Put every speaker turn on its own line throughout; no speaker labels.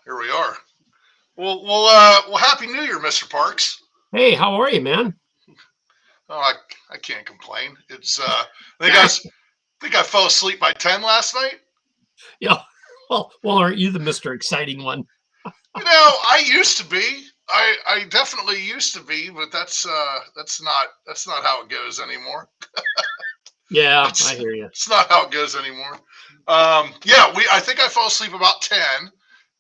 Here we are. Well, Happy New Year, Mr. Parks.
Hey, how are you, man?
Oh, I can't complain. I think I fell asleep by 10 last night.
Yeah. Well, aren't you the Mr. Exciting one?
I used to be. I definitely used to be, but that's not how it goes anymore.
Yeah, I
That's
hear you.
it's not how it goes anymore. I think I fell asleep about 10,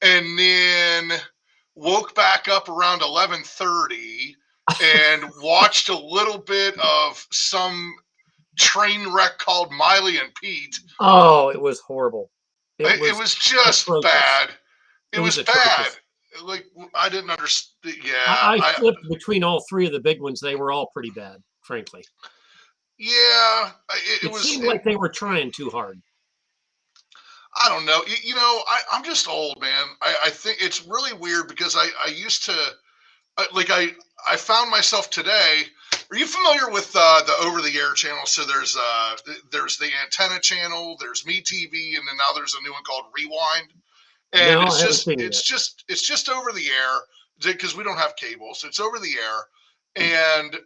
and then woke back up around 11:30 and watched a little bit of some train wreck called Miley and Pete.
Oh, it was horrible. It
It
was
was just
atrocious.
bad. It
It was
was bad.
atrocious.
Like I didn't understand.
I flipped between all three of the big ones. They were all pretty bad, frankly.
Yeah, it
It
was.
seemed like they were trying too hard.
I don't know. I'm just old, man. I think it's really weird because I used to I found myself today. Are you familiar with the over the air channel? So there's the antenna channel, there's MeTV, and then now there's a new one called Rewind. And
No,
it's
I haven't
just
seen it
it's
yet.
just it's just over the air because we don't have cable, so it's over the air. And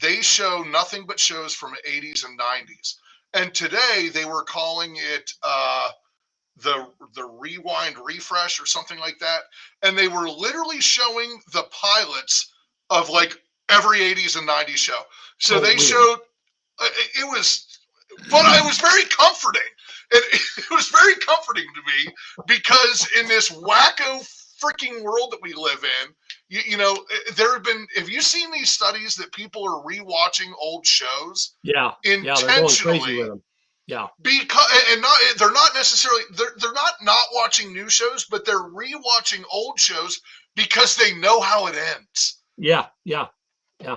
they show nothing but shows from the 80s and 90s. And today they were calling it the rewind refresh or something like that, and they were literally showing the pilots of like every 80s and 90s show. So
Oh,
they
weird.
showed it was, but it was very comforting. It was very comforting to me because in this wacko freaking world that we live in, there have you seen these studies that people are rewatching old shows
Yeah, yeah, they're going crazy with
intentionally
them. Yeah,
because and not they're not necessarily they're not watching new shows, but they're rewatching old shows because they know how it ends.
yeah, yeah, yeah,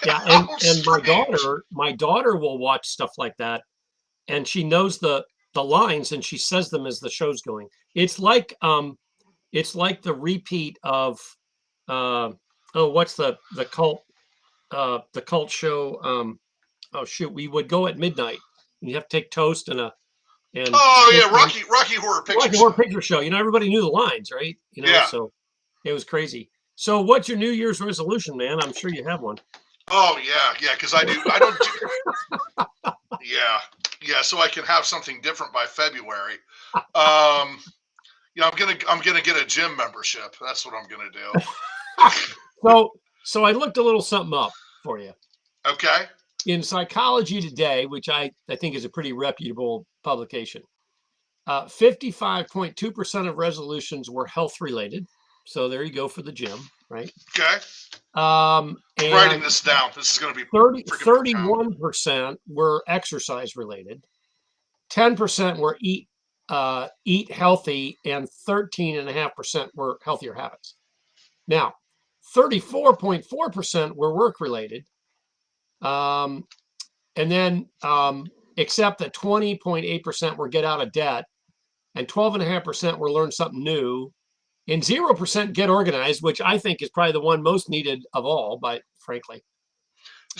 yeah. And
How
and my
strange.
daughter will watch stuff like that, and she knows the lines and she says them as the show's going. It's like it's like the repeat of uh oh, what's the cult show, oh shoot, we would go at midnight. You have to take toast and
Oh
steak
yeah,
and
Rocky Horror Picture
like a horror
Show.
picture show. Everybody knew the lines, right?
Yeah.
So it was crazy. So what's your New Year's resolution, man? I'm sure you have one.
Oh yeah. Because I don't do. Yeah. Yeah. So I can have something different by February. Um. I'm gonna get a gym membership. That's what I'm gonna do.
So I looked a little something up for you.
Okay.
In Psychology Today, which I think is a pretty reputable publication, 55.2% of resolutions were health related. So there you go for the gym, right?
Okay. I'm writing
And
this down. This is gonna be
30,
freaking profound.
31% were exercise related, 10% were eat healthy, and 13.5% were healthier habits. Now, 34.4% were work related, um, and then except that 20.8% were get out of debt, and 12.5% were learn something new, and 0% get organized, which I think is probably the one most needed of all, but frankly.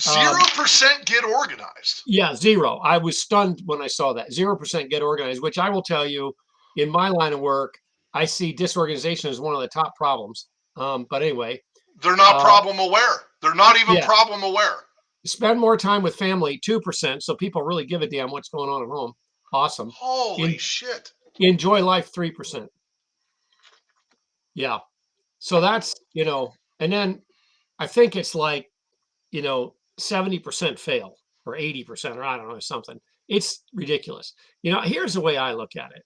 Zero
Um,
percent get organized.
yeah, zero. I was stunned when I saw that. 0% get organized, which I will tell you, in my line of work, I see disorganization as one of the top problems. But anyway,
They're not
uh,
problem aware. They're not even
yeah,
problem aware.
spend more time with family, 2%. So people really give a damn what's going on at home. Awesome.
Holy
In,
shit.
enjoy life, 3%. Yeah. So that's, and then I think it's like, 70% fail or 80%, or I don't know, something. It's ridiculous. Here's the way I look at it.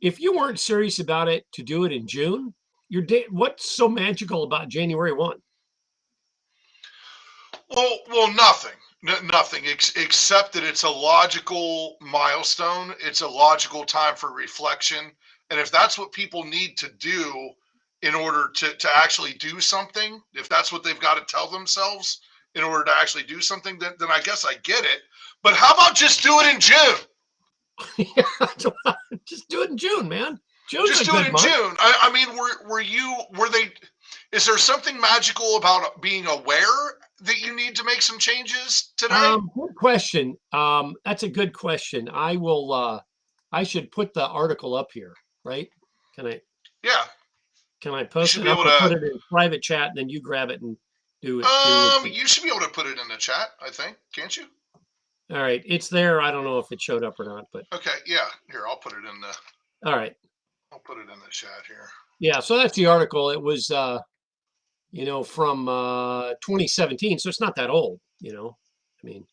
If you weren't serious about it to do it in June, what's so magical about January 1?
Well, nothing. Nothing except that it's a logical milestone. It's a logical time for reflection. And if that's what people need to do in order to actually do something, if that's what they've got to tell themselves in order to actually do something, then I guess I get it. But how about just do it in June?
Just do it in June, man. June's
Just
a
do it
good
in
month.
June. I mean, were they? Is there something magical about being aware that you need to make some changes today?
Good question. That's a good question. I should put the article up here, right? Can I?
Yeah,
Can I
you
post
should
it?
be
I'm
able
gonna
to.
put it in private chat, and then you grab it and do it.
You should be able to put it in the chat. I think, can't you?
All right, it's there. I don't know if it showed up or not, but
Okay, yeah. Here, I'll put it in the.
all right.
I'll put it in the chat here.
Yeah, so that's the article. It was from 2017, so it's not that old, I mean,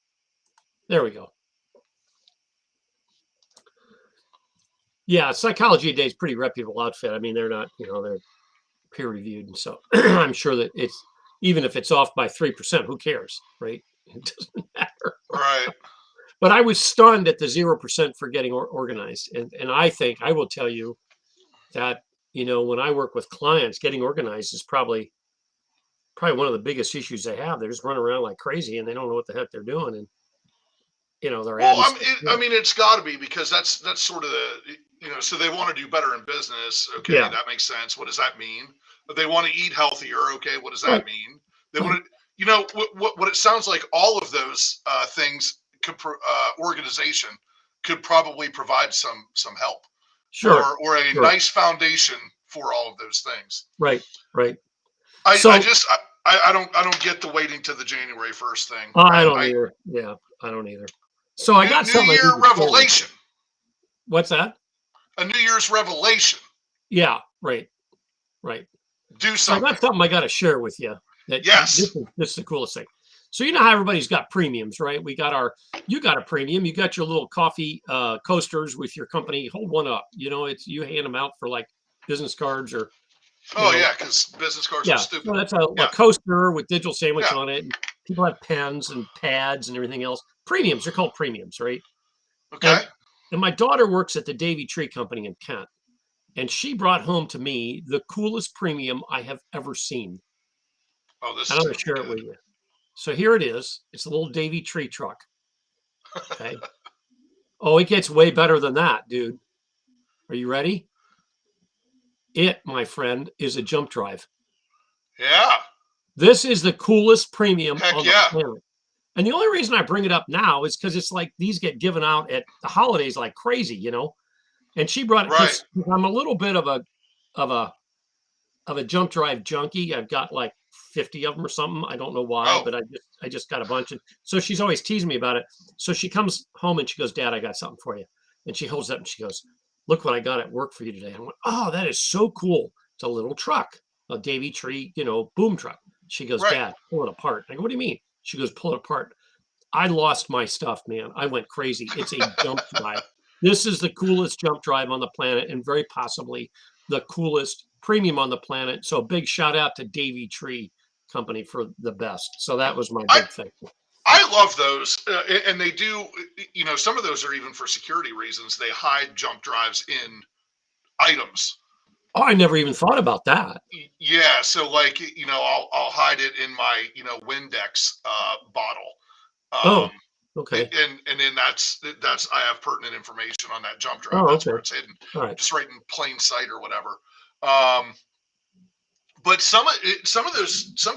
there we go. Yeah, Psychology Today is pretty reputable outfit. I mean, they're not, they're peer reviewed, and so I'm sure that it's even if it's off by 3%, who cares, right? It doesn't matter.
Right.
But I was stunned at the 0% for getting organized, and I think I will tell you that when I work with clients, getting organized is probably one of the biggest issues they have. They're just running around like crazy and they don't know what the heck they're doing, and they're
Well,
adding stuff.
I mean, it's got to be because that's sort of the So they want to do better in business. Okay,
Yeah,
that makes sense. What does that mean? They want to eat healthier. Okay, what does
right.
that mean? They want to. What it sounds like. All of those things could organization could probably provide some help
Sure,
or a
sure.
nice foundation for all of those things.
Right, right.
I,
So
I just I don't get the waiting to the January 1st thing.
I don't either. Yeah, I don't either. So I got
New
something I need
Year
to share with you.
revelation.
What's that?
A New Year's revelation.
Yeah, right, right.
Do
So I
something.
got something I got to share with you.
Yes.
This is the coolest thing. So how everybody's got premiums, right? You got a premium. You got your little coffee coasters with your company. Hold one up. You hand them out for like business cards or.
Yeah, because business cards are stupid.
So that's a
Yeah.
coaster with digital sandwich
Yeah.
on it. And people have pens and pads and everything else. Premiums, they're called premiums, right?
Okay.
And my daughter works at the Davy Tree Company in Kent. And she brought home to me the coolest premium I have ever seen.
Oh, this
I'm
is
going to share it with you. So here it is. It's a little Davy Tree truck. Okay. Oh, it gets way better than that, dude. Are you ready? It, my friend, is a jump drive.
Yeah.
This is the coolest premium
Heck
on
yeah.
the planet. And the only reason I bring it up now is because it's like these get given out at the holidays like crazy, And she brought it because I'm a little bit of a jump drive junkie. I've got like 50 of them or something. I don't know why, but I just got a bunch. And so she's always teasing me about it. So she comes home and she goes, "Dad, I got something for you." And she holds it up and she goes, "Look what I got at work for you today." I went, "Oh, that is so cool. It's a little truck, a Davy Tree, boom truck." She goes, "Dad, pull it apart." I go, "What do you mean?" She goes, "Pull it apart." I lost my stuff, man. I went crazy. It's a jump drive. This is the coolest jump drive on the planet and very possibly the coolest premium on the planet. So big shout out to Davy Tree Company for the best. So that was my big thing.
I love those. And they do, some of those are even for security reasons. They hide jump drives in items.
Oh, I never even thought about that.
Yeah. So like, I'll hide it in my, Windex bottle.
Okay.
And then that's I have pertinent information on that jump drive. That's where it's hidden.
All right.
Just right in plain sight or whatever. But some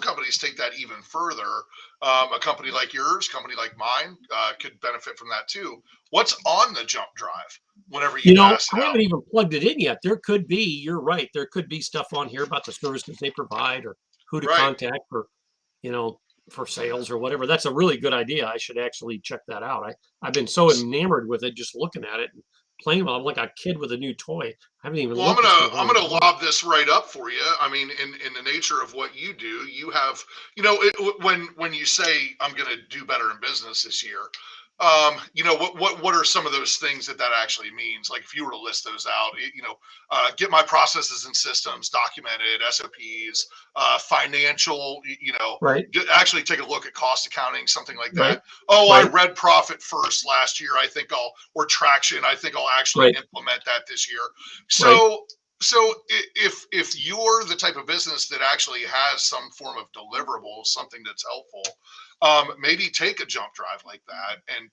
companies take that even further. A company like yours, company like mine, could benefit from that too. What's on the jump drive whenever you pass it
I
out?
haven't even plugged it in yet. There could be, you're right. There could be stuff on here about the services they provide or who to contact for, for sales or whatever. That's a really good idea. I should actually check that out. I've been so enamored with it, just looking at it and playing with it. I'm like a kid with a new toy. I haven't even looked.
I'm gonna lob this right up for you. I mean, in the nature of what you do, you have, when you say I'm gonna do better in business this year, what are some of those things that actually means? Like if you were to list those out, get my processes and systems documented, SOPs, financial,
right.
Actually take a look at cost accounting, something like that.
Right.
Oh, right. I read Profit First last year. Or Traction. I think I'll actually implement that this year. So if you're the type of business that actually has some form of deliverable, something that's helpful, maybe take a jump drive like that and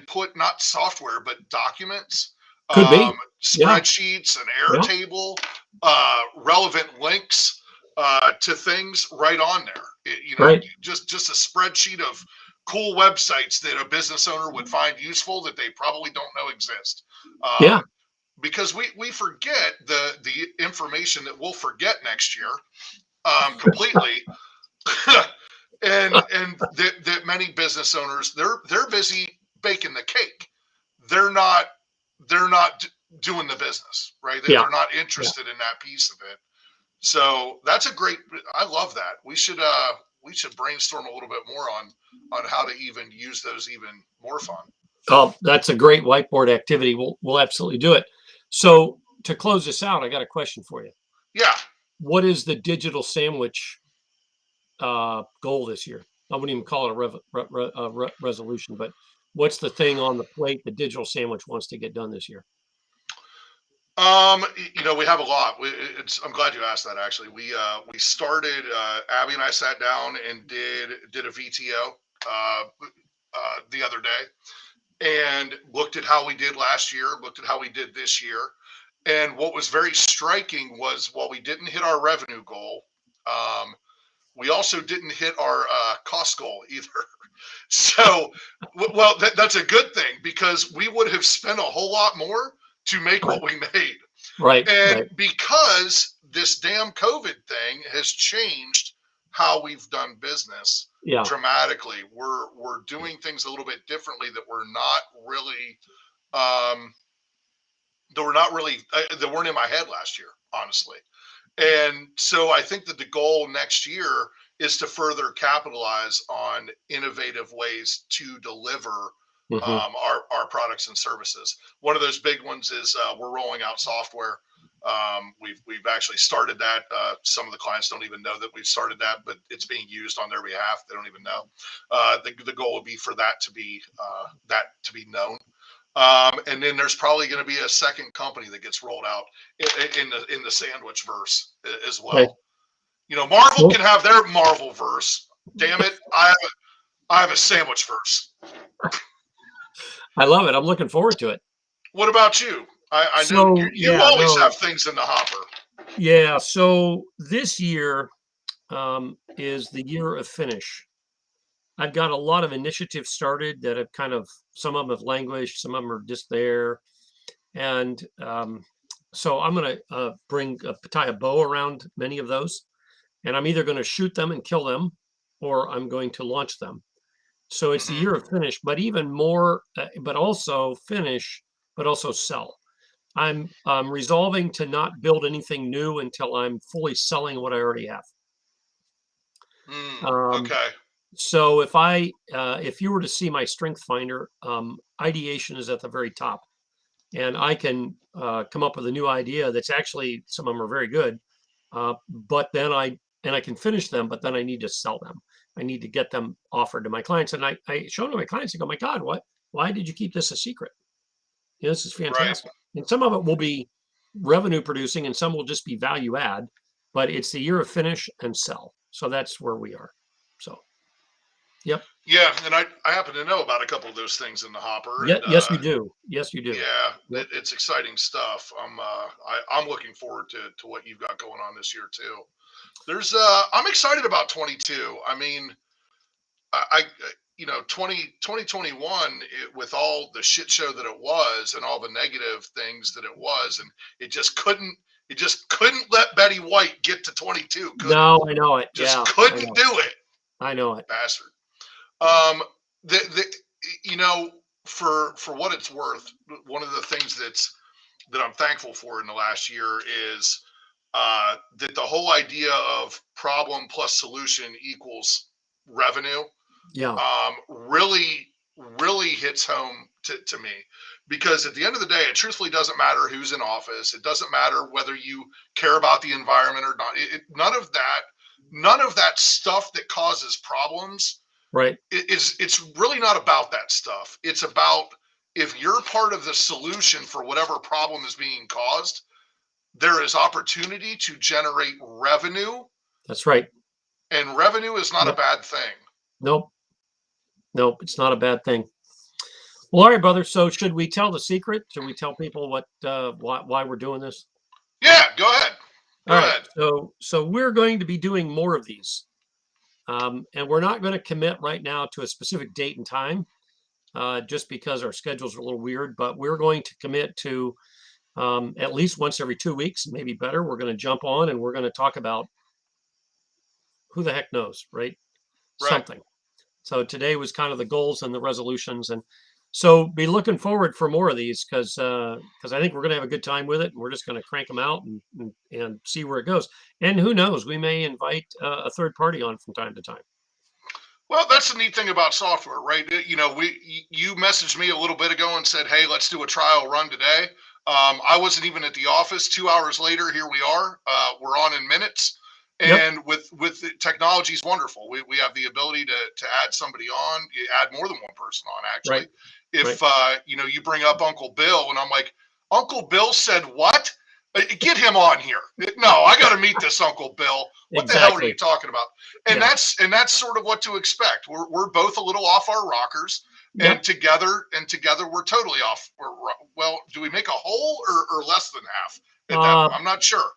put not software but documents, spreadsheets, an Airtable, relevant links to things right on there. Just a spreadsheet of cool websites that a business owner would find useful that they probably don't know exist. because we forget the information that we'll forget next year completely. and that many business owners, they're busy baking the cake. They're not doing the business, right?
Yeah.
They're not
Yeah.
interested in that piece of it. So that's a great. I love that. We should brainstorm a little bit more on how to even use those even more fun.
Oh, that's a great whiteboard activity. We'll absolutely do it. So to close this out, I got a question for you.
Yeah.
What is the digital sandwich goal this year? I wouldn't even call it a resolution, but what's the thing on the plate the digital sandwich wants to get done this year?
We have a lot. I'm glad you asked that. Actually, we started. Abby and I sat down and did a VTO the other day, and looked at how we did last year, looked at how we did this year, and what was very striking was while we didn't hit our revenue goal, we also didn't hit our cost goal either. So, well, that's a good thing because we would have spent a whole lot more to make what we made.
Right.
And
Right.
because this damn COVID thing has changed how we've done business
Yeah.
dramatically, we're doing things a little bit differently that we're not really um, that weren't in my head last year, honestly. And so I think that the goal next year is to further capitalize on innovative ways to deliver
Hmm.
our products and services. One of those big ones is we're rolling out software. We've actually started that. Some of the clients don't even know that we've started that, but it's being used on their behalf. They don't even know. The goal would be for that to be known. And then there's probably going to be a second company that gets rolled out in the sandwich verse as
Okay.
well. Marvel
Cool.
can have their Marvel verse. Damn it, I have a sandwich verse.
I love it. I'm looking forward to it.
What about you? I know
So
you
yeah,
always
no,
have things in the hopper.
yeah. So this year is the year of finish. I've got a lot of initiatives started that have some of them have languished, some of them are just there. And so I'm going to tie a bow around many of those. And I'm either going to shoot them and kill them, or I'm going to launch them. So it's the
Hmm.
year of finish, but even more, but also finish, but also sell. I'm resolving to not build anything new until I'm fully selling what I already have. Um,
Okay.
so if you were to see my strength finder, ideation is at the very top, and I can come up with a new idea that's actually some of them are very good, but then I can finish them, but then I need to sell them. I need to get them offered to my clients, and I show them to my clients and go, "My God, what? Why did you keep this a secret? This is
Right.
fantastic." And some of it will be revenue producing, and some will just be value add. But it's the year of finish and sell. So that's where we are. So, yep.
Yeah, and I happen to know about a couple of those things in the hopper,
Yeah,
and
yes, you do. Yes, you do.
yeah,
Yep.
it's exciting stuff. I'm looking forward to what you've got going on this year too. I'm excited about 22. I mean, I 2021 with all the shit show that it was and all the negative things that it was, and it just couldn't let Betty White get to 22. Couldn't
No, I know it.
just
Yeah, I
couldn't
know.
do it,
I know it.
bastard.
Yeah.
Um, the you know for what it's worth, one of the things that I'm thankful for in the last year is that the whole idea of problem plus solution equals revenue
Yeah.
really, really hits home to me. Because at the end of the day, it truthfully doesn't matter who's in office. It doesn't matter whether you care about the environment or not. None of that stuff that causes problems
Right.
it's really not about that stuff. It's about if you're part of the solution for whatever problem is being caused, there is opportunity to generate revenue,
That's right.
and revenue is not a
Yep.
bad thing.
Nope. Nope. It's not a bad thing. Well, all right, brother. So should we tell the secret? Should we tell people why we're doing this?
Yeah, go ahead.
All
Go
right.
ahead.
So we're going to be doing more of these. And we're not going to commit right now to a specific date and time, just because our schedules are a little weird, but we're going to commit to at least once every 2 weeks, maybe better. We're going to jump on and we're going to talk about who the heck knows, right?
Right.
Something. So today was kind of the goals and the resolutions, and so be looking forward for more of these because I think we're going to have a good time with it, and we're just going to crank them out and see where it goes. And who knows, we may invite a third party on from time to time.
Well, that's the neat thing about software, right? You messaged me a little bit ago and said, "Hey, let's do a trial run today." I wasn't even at the office. 2 hours later, here we are. We're on in minutes,
Yep.
and with technology is wonderful. We have the ability to add somebody on, add more than one person on. Actually,
Right.
if you bring up Uncle Bill, and I'm like, Uncle Bill said what? Get him on here. No, I got to meet this Uncle Bill. What the hell are you
Exactly.
talking about? And
Yeah.
that's sort of what to expect. We're both a little off our rockers,
Yep.
and together we're totally off. Well, do we make a whole or less than half? At that,
Uh,
I'm not sure.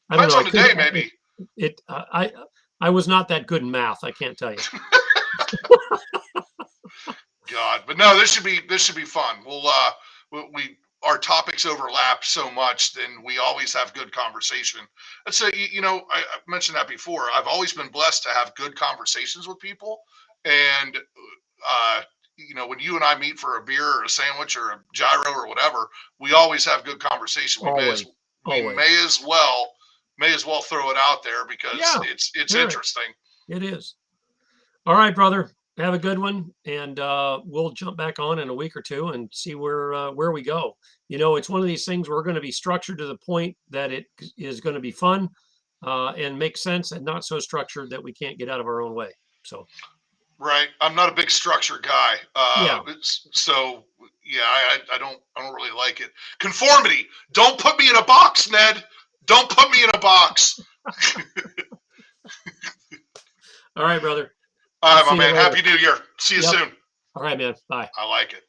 I don't
Depends
know.
on the day, maybe.
I was not that good in math. I can't tell you.
God, but no, this should be fun. We our topics overlap so much, and we always have good conversation. Let's say I mentioned that before. I've always been blessed to have good conversations with people, and when you and I meet for a beer or a sandwich or a gyro or whatever, we always have good conversation.
Always.
We
Always.
may as well throw it out there because
Yeah.
it's
All right.
interesting.
It is. All right, brother. Have a good one, and we'll jump back on in a week or two and see where we go. It's one of these things we're going to be structured to the point that it is going to be fun and make sense, and not so structured that we can't get out of our own way. So,
Right. I'm not a big structure guy.
yeah.
So yeah, I don't really like it. Conformity. Don't put me in a box, Ned. Don't put me in a box.
All right, brother.
All right,
See
my
you
man.
later.
Happy New Year. See you
Yep.
soon.
All right, man. Bye.
I like it.